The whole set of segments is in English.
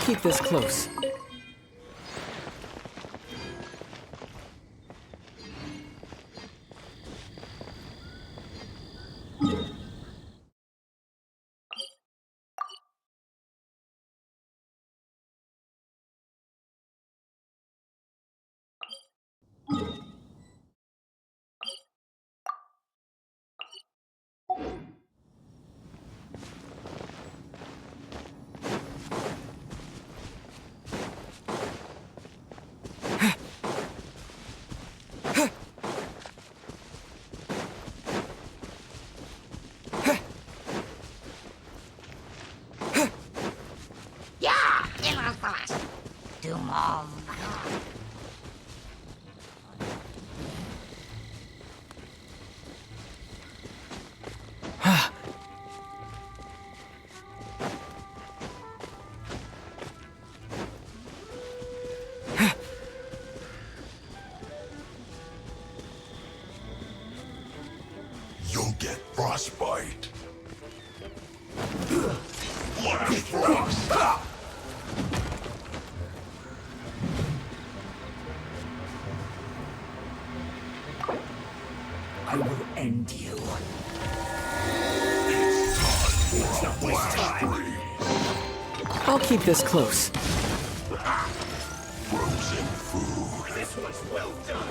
keep this close. You'll get frostbite. Flash frost! I will end you. It's time for a flash freeze. I'll keep this close. Frozen food. This was well done.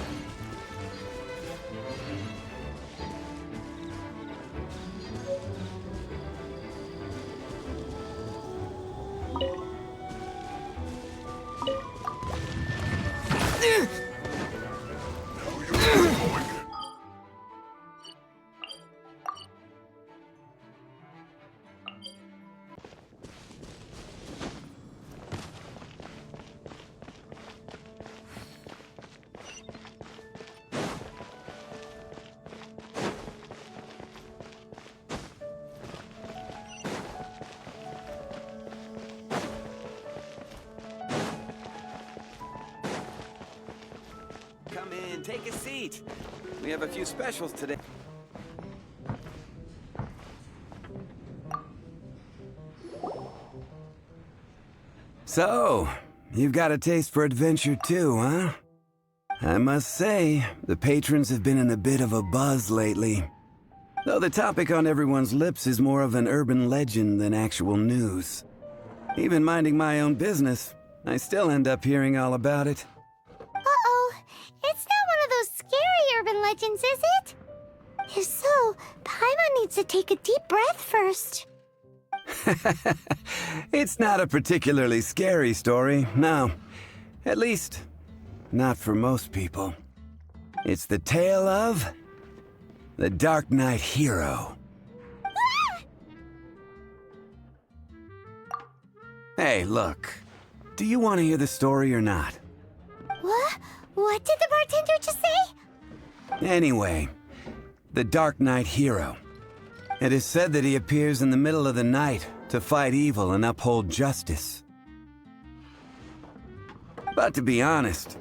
Come in, take a seat. We have a few specials today. So, you've got a taste for adventure too, huh? I must say, the patrons have been in a bit of a buzz lately. Though the topic on everyone's lips is more of an urban legend than actual news. Even minding my own business, I still end up hearing all about it. Uh-oh. It's not one of those scary urban legends, is it? If so, Paimon needs to take a deep breath first. It's not a particularly scary story, no. At least, not for most people. It's the tale of the Darknight Hero. Hey, look. Do you want to hear the story or not? What? What did the bartender just say? Anyway, the Darknight Hero. It is said that he appears in the middle of the night to fight evil and uphold justice. But to be honest,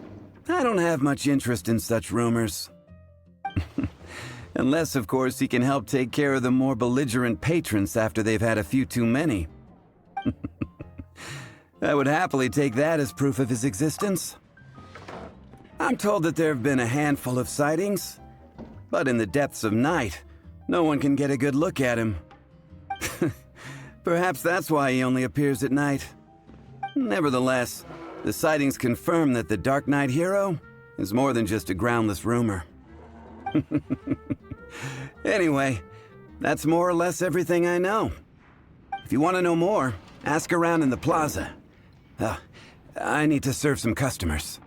I don't have much interest in such rumors. Unless, of course, he can help take care of the more belligerent patrons after they've had a few too many. I would happily take that as proof of his existence. I'm told that there have been a handful of sightings, but in the depths of night, no one can get a good look at him. Perhaps that's why he only appears at night. Nevertheless, the sightings confirm that the Darknight Hero is more than just a groundless rumor. Anyway, that's more or less everything I know. If you want to know more, ask around in the plaza. I need to serve some customers.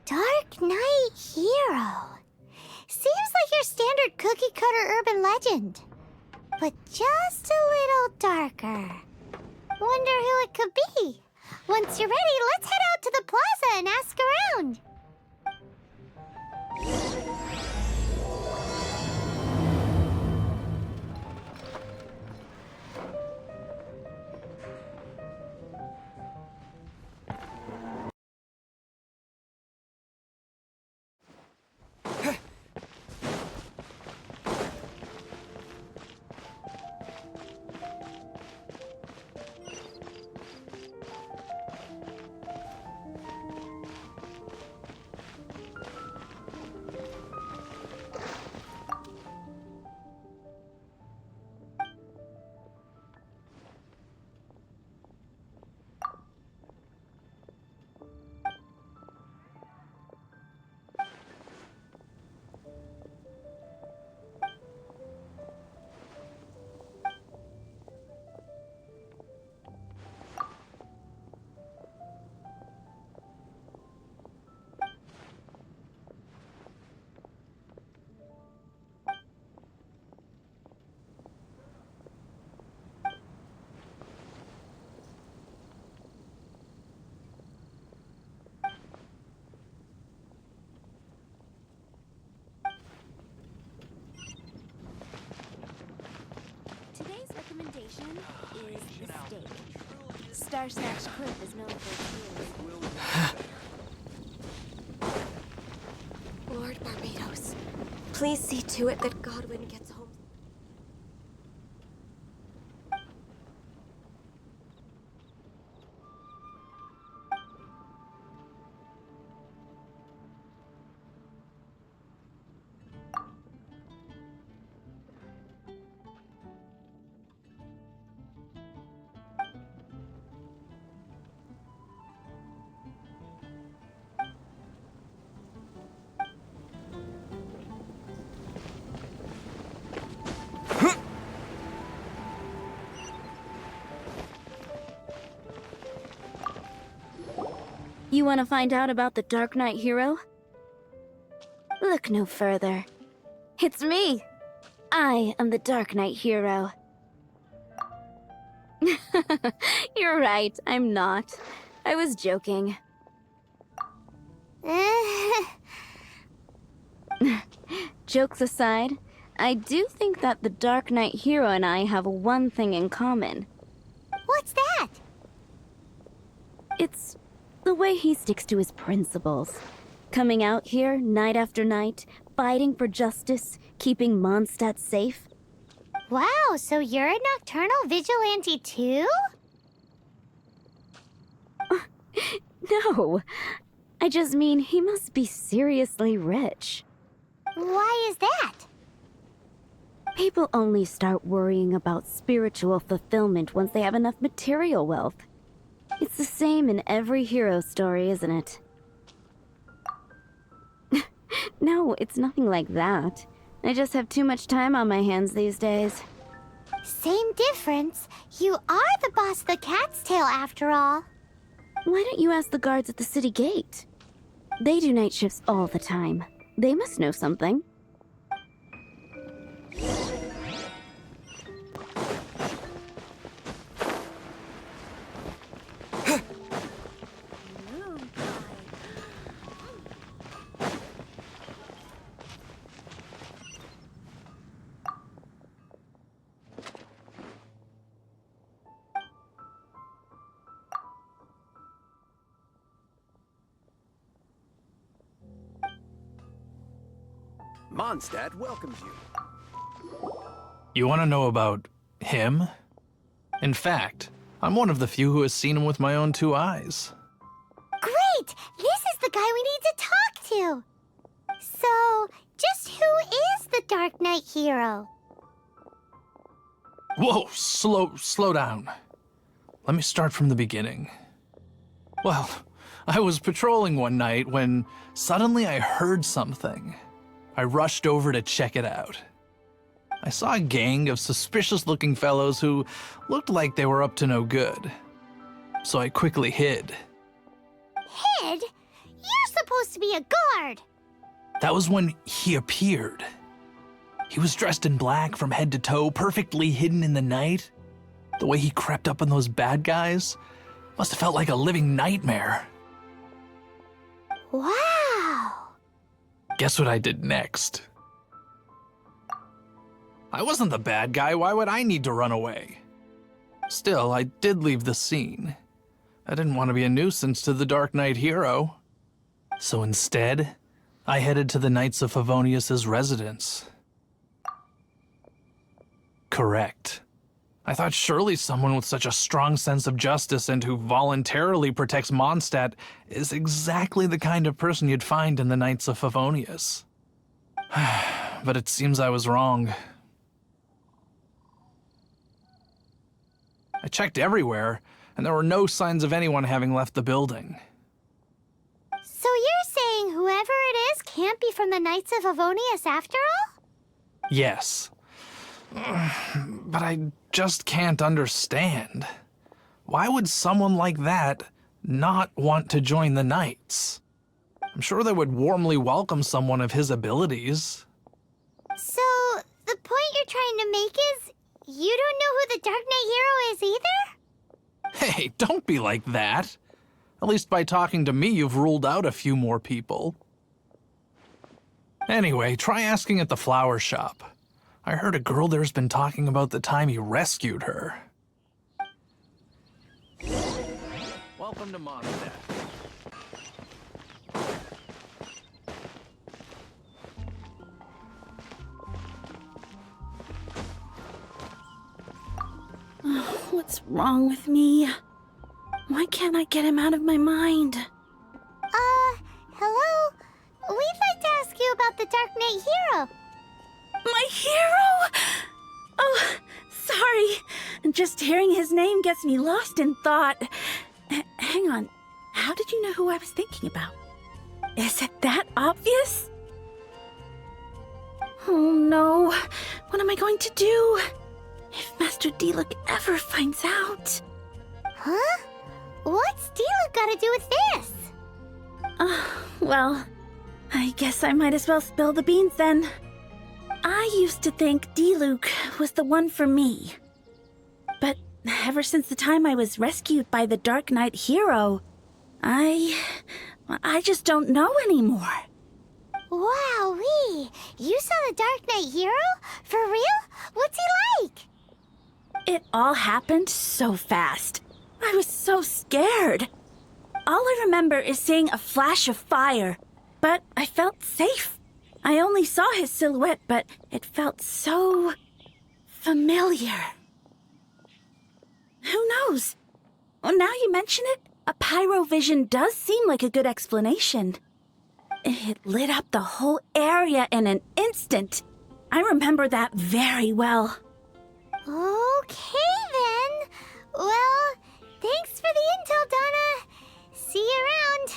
Darknight Hero. Seems like your standard cookie-cutter urban legend. But just a little darker. Wonder who it could be. Once you're ready, let's head out to the plaza and ask around. action is mistake. Star Snatch Cliff is known for its Lord Barbados, please see to it that Godwin gets home. You want to find out about the Darknight Hero? Look no further. It's me! I am the Darknight Hero. You're right, I'm not. I was joking. Jokes aside, I do think that the Darknight Hero and I have one thing in common. What's that? It's the way he sticks to his principles. Coming out here night after night, fighting for justice, keeping Mondstadt safe. Wow, so you're a nocturnal vigilante too? No, I just mean he must be seriously rich. Why is that? People only start worrying about spiritual fulfillment once they have enough material wealth. It's the same in every hero story, isn't it? No, it's nothing like that. I just have too much time on my hands these days. Same difference. You are the boss of the Cat's Tail after all. Why don't you ask the guards at the city gate? They do night shifts all the time. They must know something. Mondstadt welcomes you. You want to know about him? In fact, I'm one of the few who has seen him with my own two eyes. Great! This is the guy we need to talk to! So, just who is the Darknight Hero? Whoa, slow down. Let me start from the beginning. Well, I was patrolling one night when suddenly I heard something. I rushed over to check it out. I saw a gang of suspicious-looking fellows who looked like they were up to no good. So I quickly hid. Hid? You're supposed to be a guard! That was when he appeared. He was dressed in black from head to toe, perfectly hidden in the night. The way he crept up on those bad guys must have felt like a living nightmare. Wow! Guess what I did next? I wasn't the bad guy, why would I need to run away? Still, I did leave the scene. I didn't want to be a nuisance to the Darknight Hero. So instead, I headed to the Knights of Favonius' residence. Correct. I thought surely someone with such a strong sense of justice and who voluntarily protects Mondstadt is exactly the kind of person you'd find in the Knights of Favonius. But it seems I was wrong. I checked everywhere, and there were no signs of anyone having left the building. So you're saying whoever it is can't be from the Knights of Favonius after all? Yes. But I just can't understand. Why would someone like that not want to join the Knights? I'm sure they would warmly welcome someone of his abilities. So, the point you're trying to make is you don't know who the Darknight Hero is either? Hey, don't be like that. At least by talking to me, you've ruled out a few more people. Anyway, try asking at the flower shop. I heard a girl there's been talking about the time he rescued her. Welcome to Mondstadt. What's wrong with me? Why can't I get him out of my mind? Hello? We'd like to ask you about the Darknight Hero. My hero? Oh, sorry. Just hearing his name gets me lost in thought. Hang on. How did you know who I was thinking about? Is it that obvious? Oh no. What am I going to do? If Master Diluc ever finds out. Huh? What's Diluc got to do with this? Well, I guess I might as well spill the beans then. I used to think Diluc was the one for me. But ever since the time I was rescued by the Darknight Hero, I just don't know anymore. Wowee! You saw the Darknight Hero? For real? What's he like? It all happened so fast. I was so scared. All I remember is seeing a flash of fire, but I felt safe. I only saw his silhouette, but it felt so familiar. Who knows? Well, now you mention it, a pyrovision does seem like a good explanation. It lit up the whole area in an instant. I remember that very well. Okay then. Well, thanks for the intel, Donna. See you around.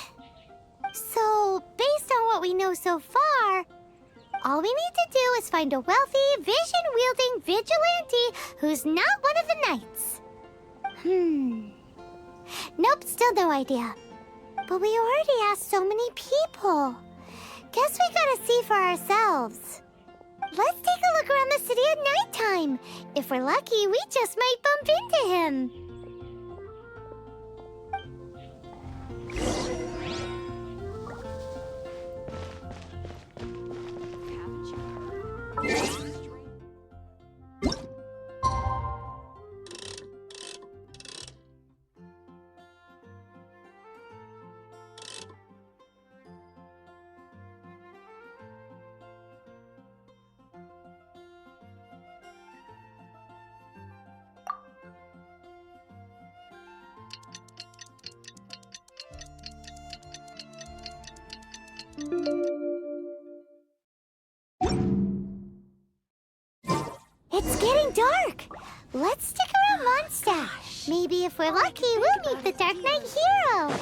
So, based on what we know so far, all we need to do is find a wealthy, vision-wielding vigilante who's not one of the knights. Nope, still no idea. But we already asked so many people. Guess we gotta see for ourselves. Let's take a look around the city at nighttime. If we're lucky, we just might bump into him. It's getting dark. Let's stick around Mondstadt. Maybe if we're lucky, we'll meet the Darknight Hero.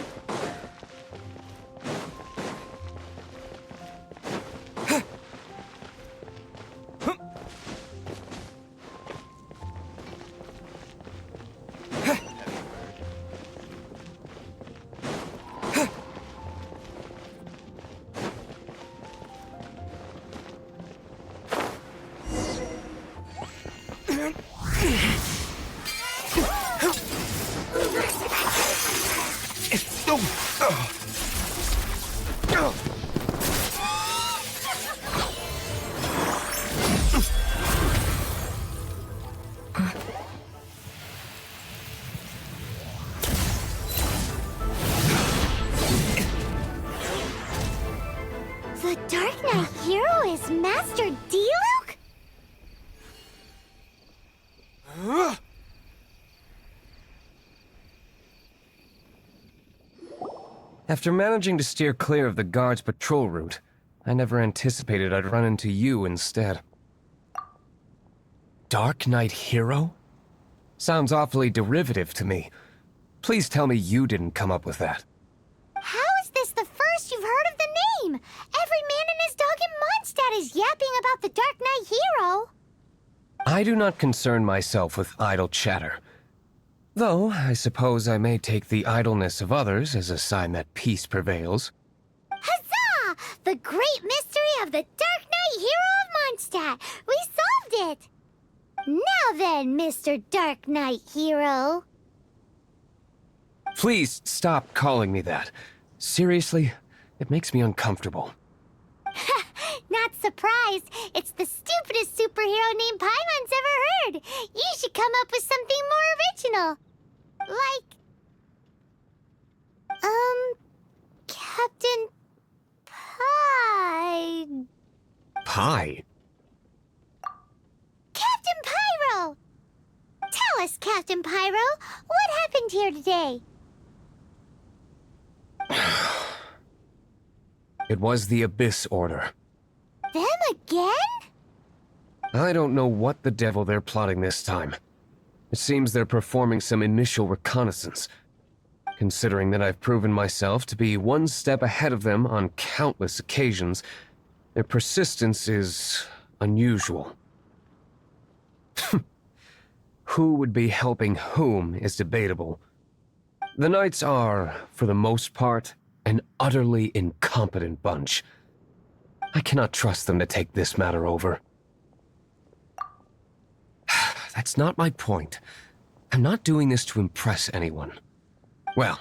The Darknight Hero is Master Diluc? After managing to steer clear of the guard's patrol route, I never anticipated I'd run into you instead. Darknight Hero? Sounds awfully derivative to me. Please tell me you didn't come up with that. How is this the first you've heard of the name? Every man and his dog in Mondstadt is yapping about the Darknight Hero. I do not concern myself with idle chatter. Though, I suppose I may take the idleness of others as a sign that peace prevails. Huzzah! The great mystery of the Darknight Hero of Mondstadt! We solved it! Now then, Mr. Darknight Hero. Please stop calling me that. Seriously, it makes me uncomfortable. Not not surprised. It's the stupidest superhero named Paimon's ever heard. You should come up with something more original. Like... Captain Pie... Pie? Captain Pyro! Tell us, Captain Pyro, what happened here today? It was the Abyss Order. Them again? I don't know what the devil they're plotting this time. It seems they're performing some initial reconnaissance. Considering that I've proven myself to be one step ahead of them on countless occasions, their persistence is unusual. Who would be helping whom is debatable. The Knights are, for the most part, an utterly incompetent bunch. I cannot trust them to take this matter over. That's not my point. I'm not doing this to impress anyone. Well,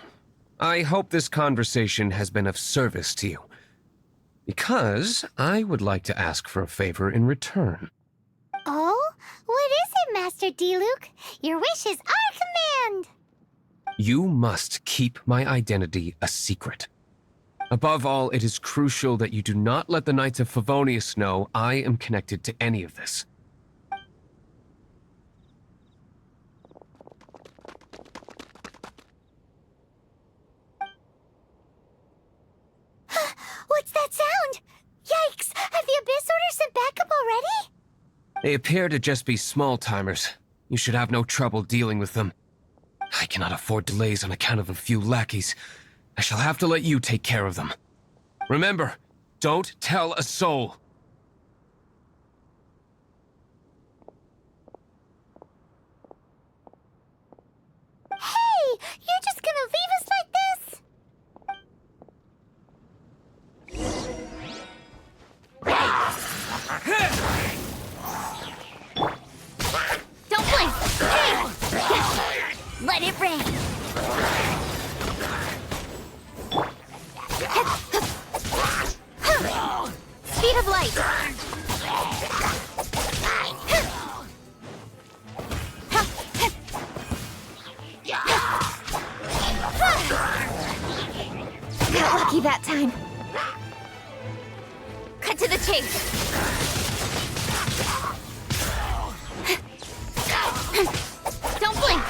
I hope this conversation has been of service to you. Because I would like to ask for a favor in return. Oh? What is it, Master Diluc? Your wish is our command! You must keep my identity a secret. Above all, it is crucial that you do not let the Knights of Favonius know I am connected to any of this. What's that sound? Yikes! Have the Abyss Order sent backup already? They appear to just be small-timers. You should have no trouble dealing with them. I cannot afford delays on account of a few lackeys. I shall have to let you take care of them. Remember, don't tell a soul. Hey! You're just gonna leave us like this? Don't blink! Hey! Let it rain! Speed of light! Got lucky that time. Cut to the chase. Don't blink.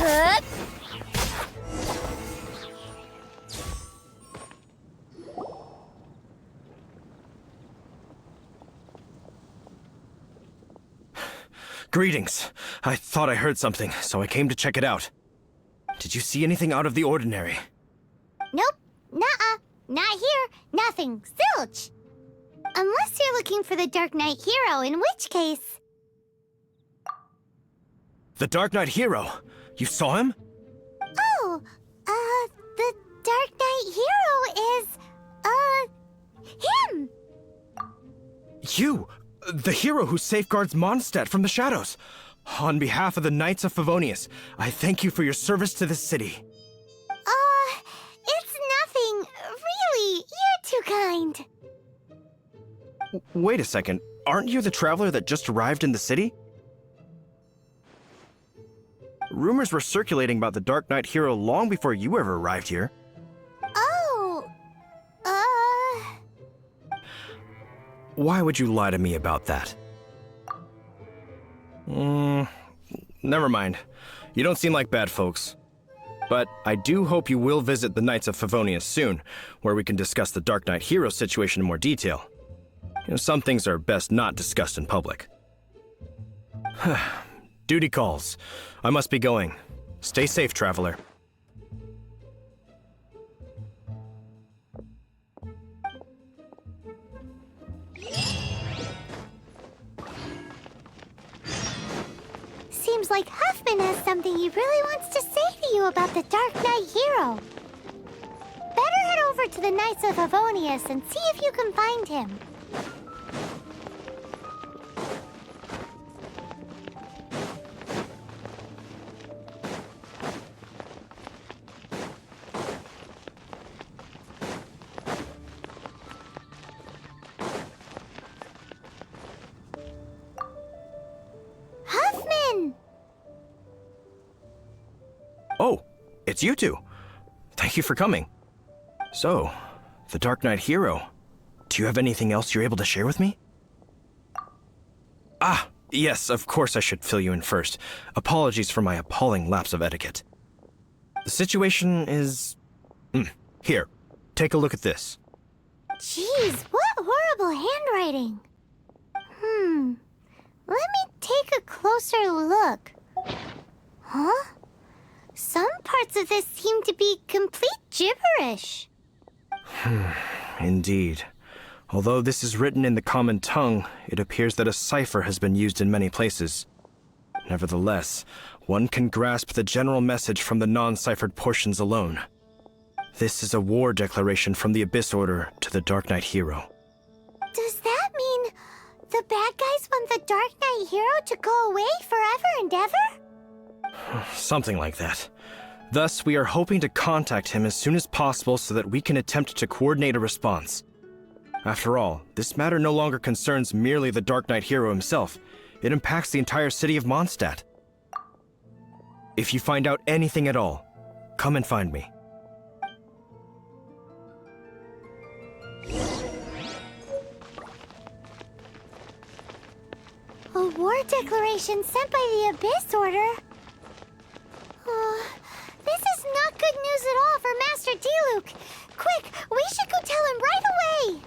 Hup. Greetings. I thought I heard something, so I came to check it out. Did you see anything out of the ordinary? Nope. Nuh-uh. Not here. Nothing. Zilch. Unless you're looking for the Darknight Hero, in which case... The Darknight Hero? You saw him? Oh, the Darknight Hero is, him! You! The hero who safeguards Mondstadt from the shadows. On behalf of the Knights of Favonius, I thank you for your service to this city. It's nothing. Really, you're too kind. Wait a second. Aren't you the traveler that just arrived in the city? Rumors were circulating about the Darknight Hero long before you ever arrived here. Oh, Why would you lie to me about that? Never mind. You don't seem like bad folks. But I do hope you will visit the Knights of Favonius soon, where we can discuss the Darknight Hero situation in more detail. You know, some things are best not discussed in public. Duty calls. I must be going. Stay safe, traveler. seems like Huffman has something he really wants to say to you about the Darknight Hero. Better head over to the Knights of Favonius and see if you can find him. it's you two. Thank you for coming. So, the Darknight Hero. Do you have anything else you're able to share with me? Ah, yes, of course I should fill you in first. Apologies for my appalling lapse of etiquette. The situation is... Here, take a look at this. Jeez, what horrible handwriting. Let me take a closer look. Huh? Some parts of this seem to be complete gibberish. Indeed. Although this is written in the common tongue, it appears that a cipher has been used in many places. Nevertheless, one can grasp the general message from the non-ciphered portions alone. This is a war declaration from the Abyss Order to the Darknight Hero. Does that mean the bad guys want the Darknight Hero to go away forever and ever? Something like that. Thus, we are hoping to contact him as soon as possible so that we can attempt to coordinate a response. After all, this matter no longer concerns merely the Darknight Hero himself. It impacts the entire city of Mondstadt. If you find out anything at all, come and find me. A war declaration sent by the Abyss Order? This is not good news at all for Master Diluc. Quick, we should go tell him right away!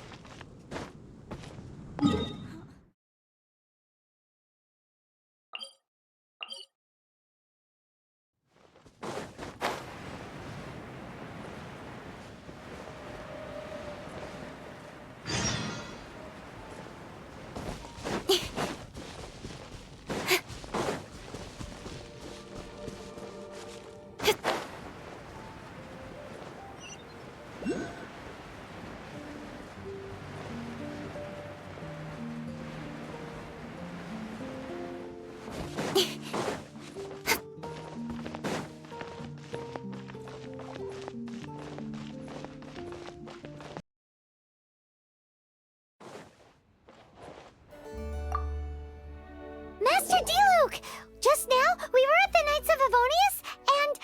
Master Diluc! Just now, we were at the Knights of Favonius, and...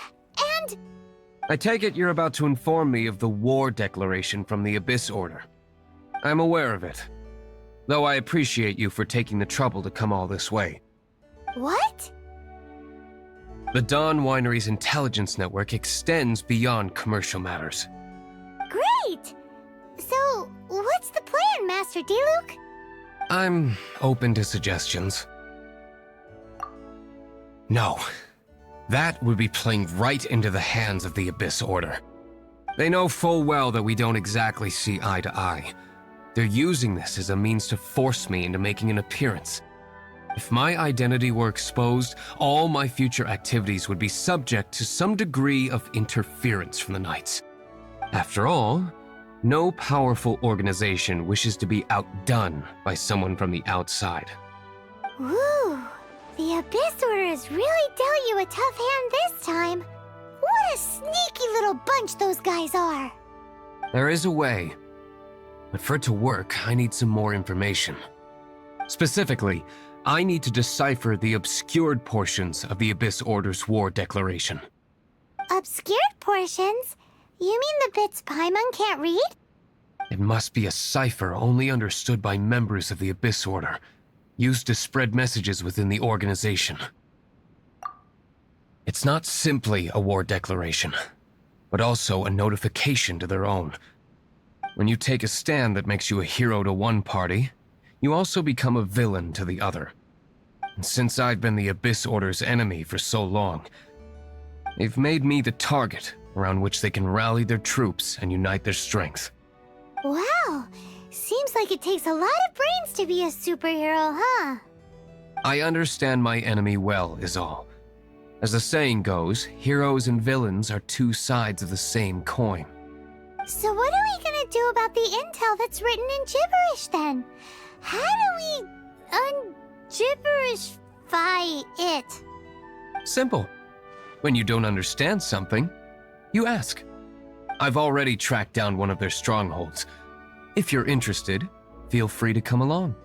I take it you're about to inform me of the war declaration from the Abyss Order. I'm aware of it, though I appreciate you for taking the trouble to come all this way. What? The Dawn Winery's intelligence network extends beyond commercial matters. Great! So, what's the plan, Master Diluc? I'm open to suggestions. No. That would be playing right into the hands of the Abyss Order. They know full well that we don't exactly see eye to eye. They're using this as a means to force me into making an appearance. If my identity were exposed, all my future activities would be subject to some degree of interference from the Knights. After all, no powerful organization wishes to be outdone by someone from the outside. Woo! The Abyss Order has really dealt you a tough hand this time. What a sneaky little bunch those guys are! There is a way, but for it to work, I need some more information. Specifically, I need to decipher the obscured portions of the Abyss Order's war declaration. Obscured portions? You mean the bits Paimon can't read? It must be a cipher only understood by members of the Abyss Order, used to spread messages within the organization. It's not simply a war declaration, but also a notification to their own. When you take a stand that makes you a hero to one party, you also become a villain to the other. And since I've been the Abyss Order's enemy for so long, they've made me the target around which they can rally their troops and unite their strength. Wow! Seems like it takes a lot of brains to be a superhero, huh? I understand my enemy well, is all. As the saying goes, heroes and villains are two sides of the same coin. So what are we gonna do about the intel that's written in gibberish, then? How do we un-gibberishify it? Simple. When you don't understand something, you ask. I've already tracked down one of their strongholds. If you're interested, feel free to come along.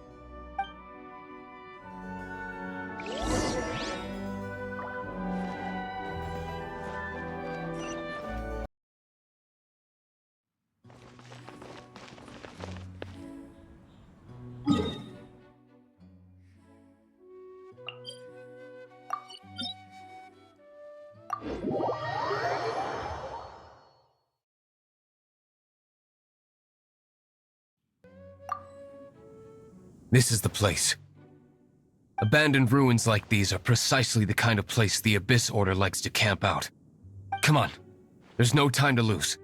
This is the place. Abandoned ruins like these are precisely the kind of place the Abyss Order likes to camp out. Come on. There's no time to lose.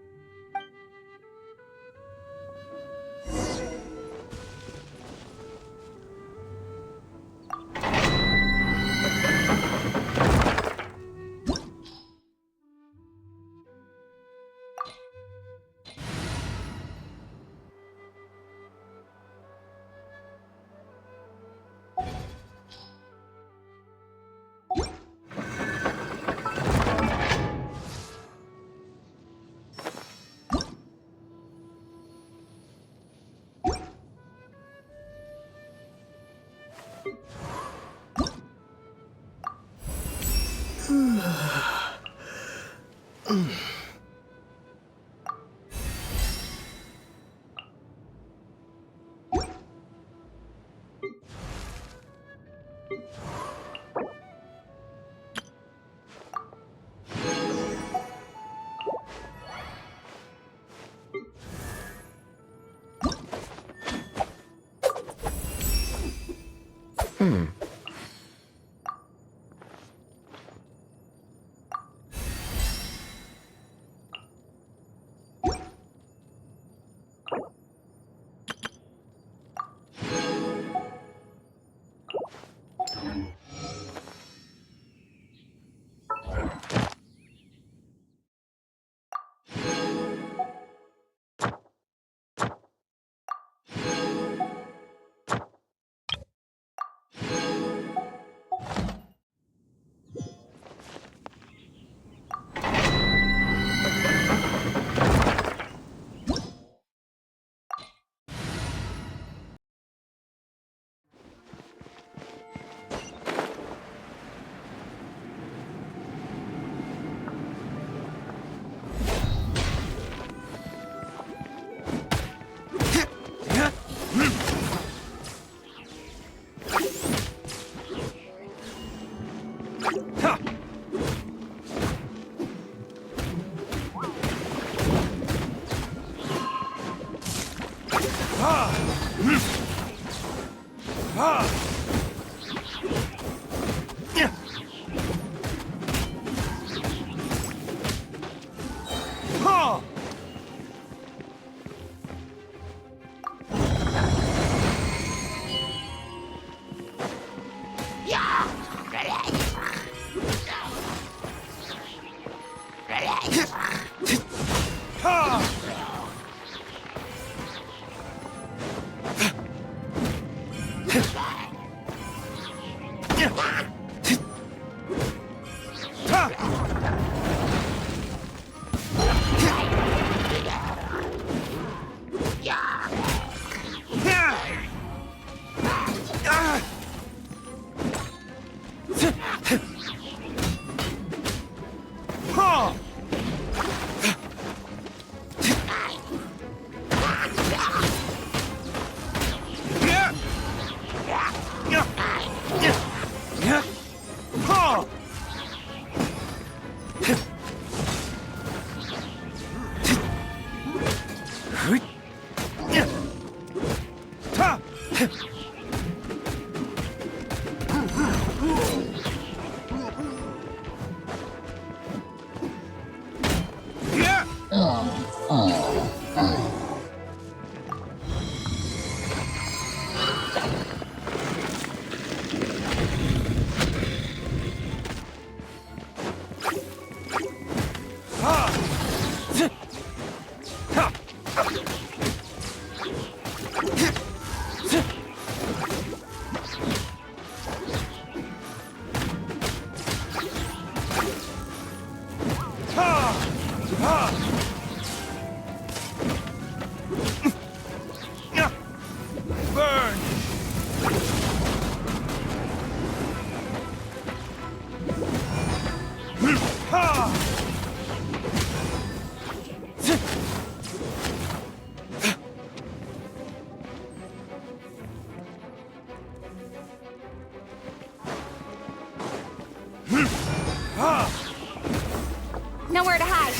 Nowhere to hide.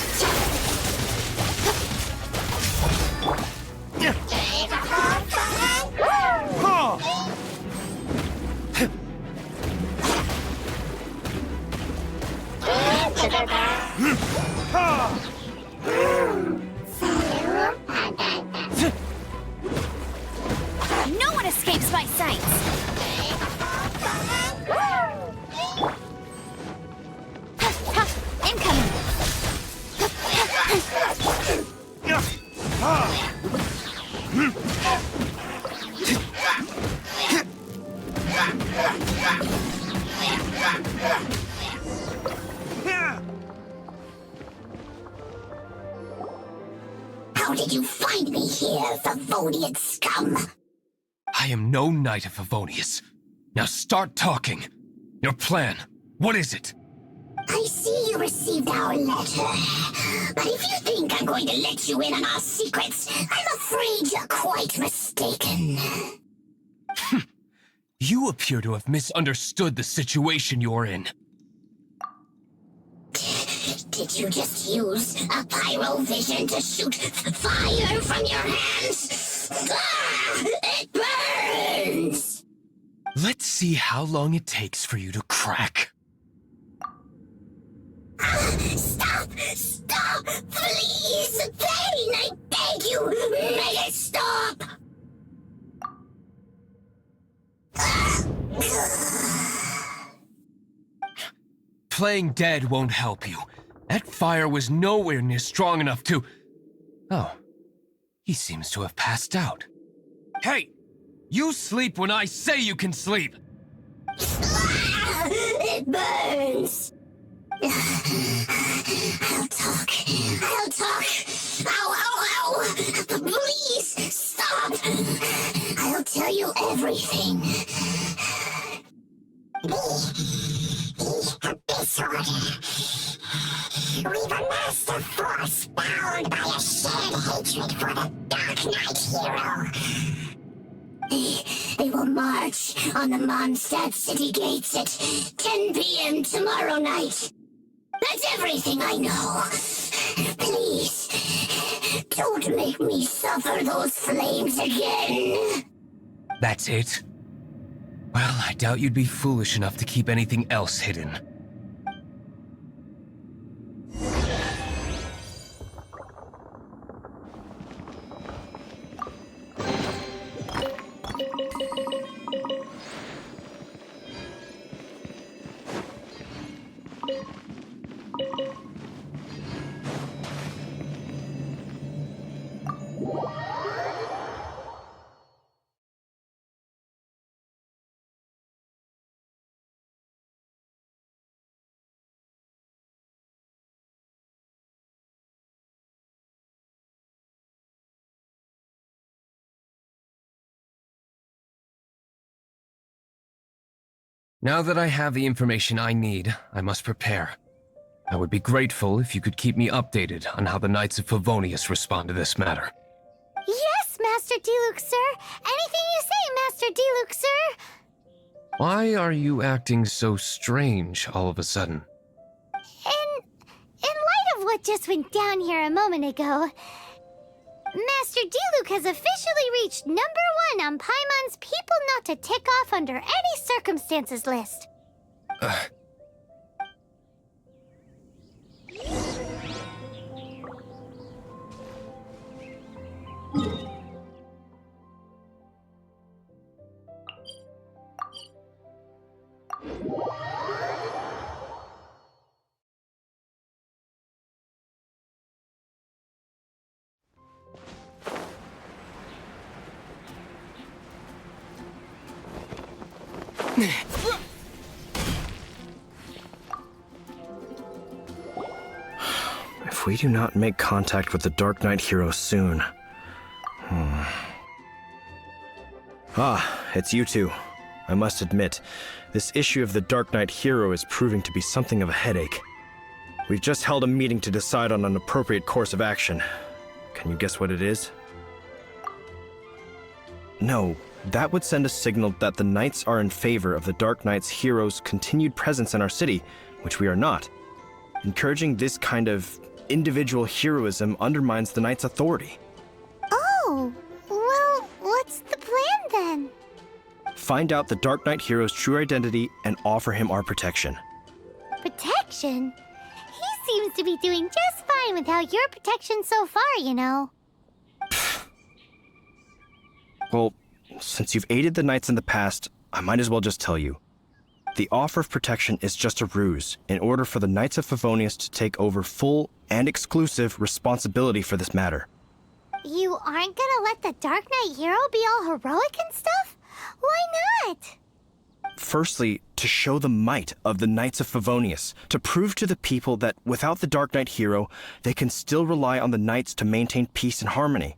No one escapes my sights! Incoming! How did you find me here, Favonian scum? I am no Knight of Favonius. Now start talking. Your plan, what is it? I see you received our letter. But if you think I'm going to let you in on our secrets, I'm afraid you're quite mistaken. You appear to have misunderstood the situation you're in. Did you just use a pyrovision to shoot fire from your hands? Ah, it burns! Let's see how long it takes for you to crack. Stop! Stop! Please! Pain! I beg you! Make it stop! Playing dead won't help you. That fire was nowhere near strong enough to... Oh. He seems to have passed out. Hey! You sleep when I say you can sleep! It burns! I'll talk. I'll talk. Ow, ow, ow! Please, stop! I'll tell you everything. The disorder. We've amassed a force bound by a shared hatred for the Darknight Hero. They will march on the Mondstadt city gates at 10 p.m. tomorrow night. That's everything I know. Please, don't make me suffer those flames again. That's it? Well, I doubt you'd be foolish enough to keep anything else hidden. Now that I have the information I need, I must prepare. I would be grateful if you could keep me updated on how the Knights of Favonius respond to this matter. Yes, Master Diluc, sir! Anything you say, Master Diluc, sir! Why are you acting so strange all of a sudden? In light of what just went down here a moment ago, Master Diluc has officially reached #1 on Paimon's people not to tick off under any circumstances list. If we do not make contact with the Darknight Hero soon... Ah, it's you two. I must admit, this issue of the Darknight Hero is proving to be something of a headache. We've just held a meeting to decide on an appropriate course of action. Can you guess what it is? No, that would send a signal that the Knights are in favor of the Darknight Hero's continued presence in our city, which we are not. Encouraging this kind of individual heroism undermines the Knights' authority. Oh, well, what's the plan then? Find out the Darknight Hero's true identity and offer him our protection. Protection? seems to be doing just fine without your protection so far, you know. Well, since you've aided the Knights in the past, I might as well just tell you. The offer of protection is just a ruse in order for the Knights of Favonius to take over full and exclusive responsibility for this matter. You aren't gonna let the Darknight Hero be all heroic and stuff? Why not? Firstly, to show the might of the Knights of Favonius, to prove to the people that without the Darknight Hero, they can still rely on the Knights to maintain peace and harmony.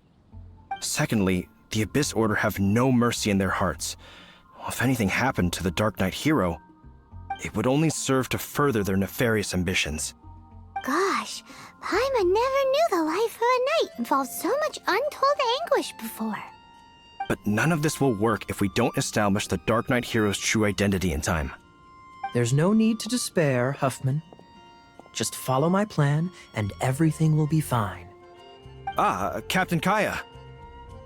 Secondly, the Abyss Order have no mercy in their hearts. If anything happened to the Darknight Hero, it would only serve to further their nefarious ambitions. Gosh, Paimon never knew the life of a knight involved so much untold anguish before. But none of this will work if we don't establish the Darknight Hero's true identity in time. There's no need to despair, Huffman. Just follow my plan, and everything will be fine. Captain Kaya.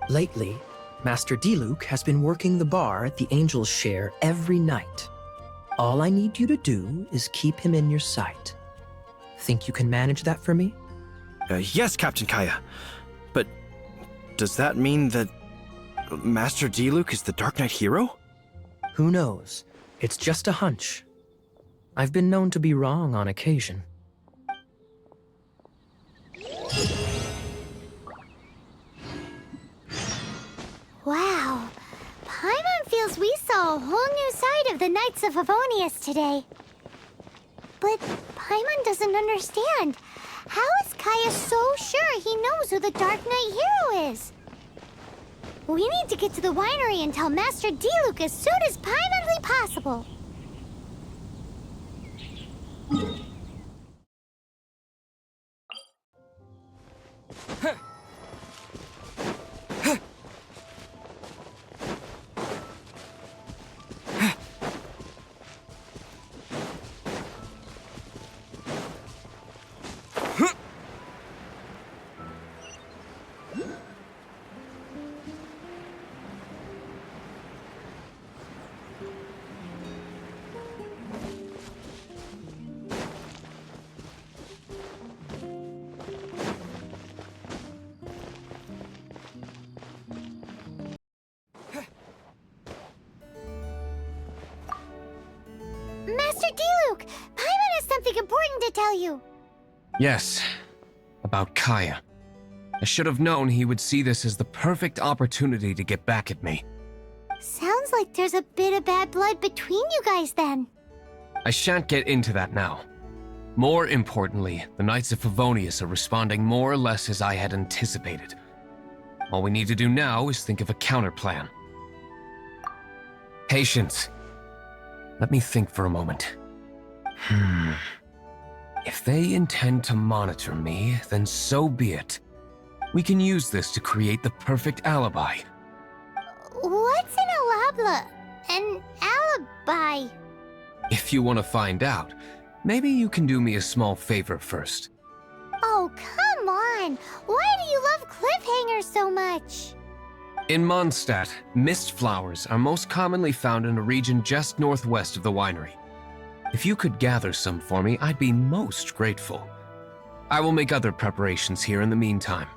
Lately, Master Diluc has been working the bar at the Angel's Share every night. All I need you to do is keep him in your sight. Think you can manage that for me? Yes, Captain Kaya. But does that mean that Master Diluc is the Darknight Hero? Who knows? It's just a hunch. I've been known to be wrong on occasion. Wow, Paimon feels we saw a whole new side of the Knights of Favonius today. But Paimon doesn't understand. How is Kaya so sure he knows who the Darknight Hero is? We need to get to the winery and tell Master Diluc as soon as Paimonly possible. Master Diluc, Paimon has something important to tell you. Yes, about Kaya. I should have known he would see this as the perfect opportunity to get back at me. Sounds like there's a bit of bad blood between you guys then. I shan't get into that now. More importantly, the Knights of Favonius are responding more or less as I had anticipated. All we need to do now is think of a counterplan. Patience. Let me think for a moment. If they intend to monitor me, then so be it. We can use this to create the perfect alibi. What's an alibi? If you want to find out, maybe you can do me a small favor first. Oh, come on! Why do you love cliffhangers so much? In Mondstadt, mist flowers are most commonly found in a region just northwest of the winery. If you could gather some for me, I'd be most grateful. I will make other preparations here in the meantime.